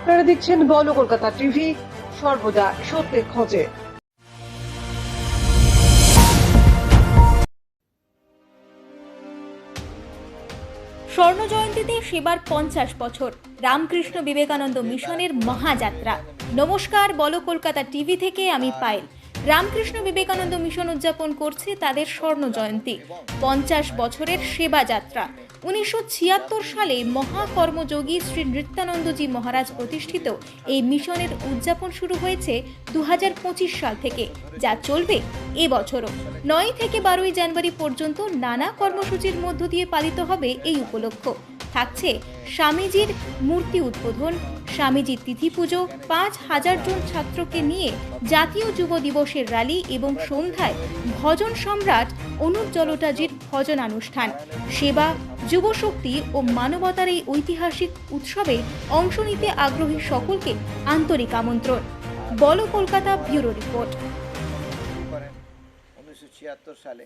আপনারা দেখছেন বলো কলকাতা টিভি, সর্বদা সত্যের খোঁজে। স্বর্ণ জয়ন্তীতে সেবার 50 বছর রামকৃষ্ণ বিবেকানন্দ মিশনের মহাযাত্রা। নমস্কার, বলো কলকাতা টিভি থেকে আমি পায়েল। রামকৃষ্ণ বিবেকানন্দ মিশন উদযাপন করছে তাদের স্বর্ণ জয়ন্তী, 50 বছরের সেবা যাত্রা। 1976 সালে মহাকর্মযোগী শ্রী নৃত্যানন্দজি মহারাজ প্রতিষ্ঠিত এই মিশনের উদযাপন শুরু হয়েছে 2025 সাল থেকে, যা চলবে এবছরও। 9 থেকে 12 জানুয়ারি পর্যন্ত নানা কর্মসূচির মধ্য দিয়ে পালিত হবে এই উপলক্ষ। থাকছে স্বামীজির মূর্তি উদ্বোধন, স্বামীজির তিথি পুজো, 5000 জন ছাত্রকে নিয়ে জাতীয় যুব দিবসের র্যালি এবং সন্ধ্যায় ভজন সম্রাট অনুপ জলোটাজির ভজনানুষ্ঠান। সেবা, যুবশক্তি ও মানবতার এই ঐতিহাসিক উৎসবে অংশ নিতে আগ্রহী সকলকে আন্তরিক আমন্ত্রণ। বলো কলকাতা ব্যুরো রিপোর্ট। 1976 সালে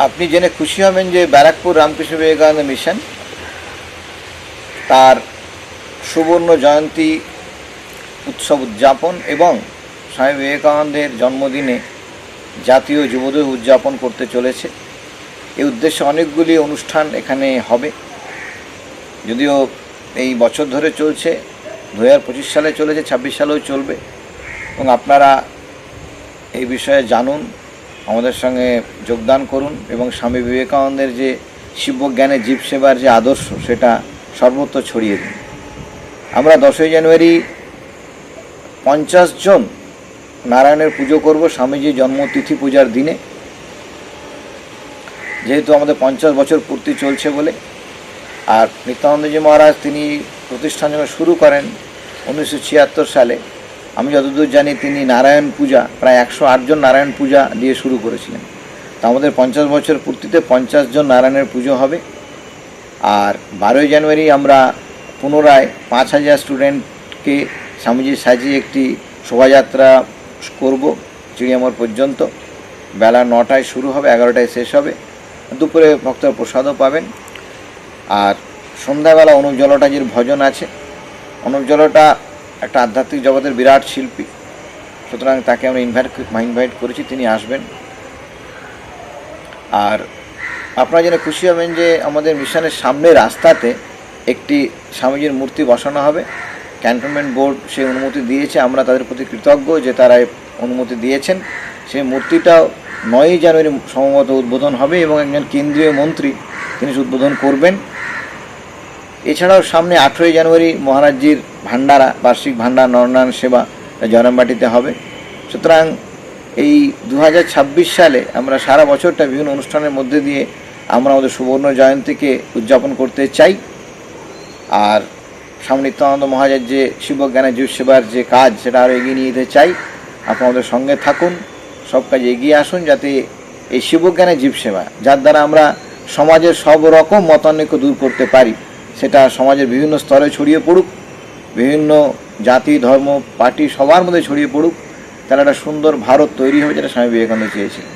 আপনি জেনে খুশি হবেন যে ব্যারাকপুর রামকৃষ্ণ বিবেকানন্দ মিশন তার সুবর্ণ জয়ন্তী উৎসব উদযাপন এবং স্বামী বিবেকানন্দের জন্মদিনে জাতীয় যুবদিবস উদযাপন করতে চলেছে। এই উদ্দেশ্যে অনেকগুলি অনুষ্ঠান এখানে হবে, যদিও এই বছর ধরে চলছে, 2025 সালে চলেছে, 26 সালেও চলবে। এবং আপনারা এই বিষয়ে জানুন, আমাদের সঙ্গে যোগদান করুন এবং স্বামী বিবেকানন্দের যে শিবজ্ঞানে জীব সেবার যে আদর্শ সেটা সর্বত্র ছড়িয়ে দিন। আমরা 10ই জানুয়ারি 50 জন নারায়ণের পুজো করব স্বামীজির জন্মতিথি পূজার দিনে, যেহেতু আমাদের 50 বছর পূর্তি চলছে বলে। আর নিত্যানন্দজি মহারাজ তিনি প্রতিষ্ঠান যখন শুরু করেন 1976 সালে, আমি যতদূর জানি তিনি নারায়ণ পূজা প্রায় 108 জন নারায়ণ পূজা দিয়ে শুরু করেছিলেন। তো আমাদের 50 বছর পূর্তিতে 50 জন নারায়ণের পুজো হবে। আর 12ই জানুয়ারি আমরা পুনরায় 5000 স্টুডেন্টকে স্বামীজির সাজিয়ে একটি শোভাযাত্রা করব চিড়িয়ামোড় পর্যন্ত। বেলা 9টায় শুরু হবে, 11টায় শেষ হবে। দুপুরে ভক্তরা প্রসাদও পাবেন। আর সন্ধ্যাবেলা অনুপ জলোটাজির ভজন আছে। অনুপ জলোটা একটা আধ্যাত্মিক জগতের বিরাট শিল্পী, সুতরাং তাকে আমরা ইনভাইট করেছি, তিনি আসবেন। আর আপনারা জেনে খুশি হবেন যে আমাদের মিশনের সামনে রাস্তাতে একটি স্বামীজির মূর্তি বসানো হবে। ক্যান্টনমেন্ট বোর্ড সেই অনুমতি দিয়েছে, আমরা তাদের প্রতি কৃতজ্ঞ যে তারা অনুমতি দিয়েছেন। সেই মূর্তিটাও 9ই জানুয়ারি সম্ভবত উদ্বোধন হবে এবং একজন কেন্দ্রীয় মন্ত্রী তিনি উদ্বোধন করবেন। এছাড়াও সামনে 18ই জানুয়ারি মহারাজজির ভান্ডারা, বার্ষিক ভান্ডার নরনারায়ণ সেবা জয়রামবাটিতে হবে। সুতরাং এই 2026 সালে আমরা সারা বছরটা বিভিন্ন অনুষ্ঠানের মধ্যে দিয়ে আমরা আমাদের সুবর্ণ জয়ন্তীকে উদযাপন করতে চাই। আর স্বামী নিত্যানন্দ মহারাজের যে শিবজ্ঞানে জীব সেবার যে কাজ সেটা আরও এগিয়ে নিয়ে যেতে চাই। আপনারা আমাদের সঙ্গে থাকুন, সব কাজে এগিয়ে আসুন, যাতে এই শিবজ্ঞানে জীব সেবা, যার দ্বারা আমরা সমাজের সব রকম মতানৈক্য দূর করতে পারি, সেটা সমাজের বিভিন্ন স্তরে ছড়িয়ে পড়ুক, বিভিন্ন জাতি ধর্ম পার্টি সবার মধ্যে ছড়িয়ে পড়ুক, তাহলে একটা সুন্দর ভারত তৈরি হবে, যেটা স্বামী বিবেকানন্দ চেয়েছিলেন।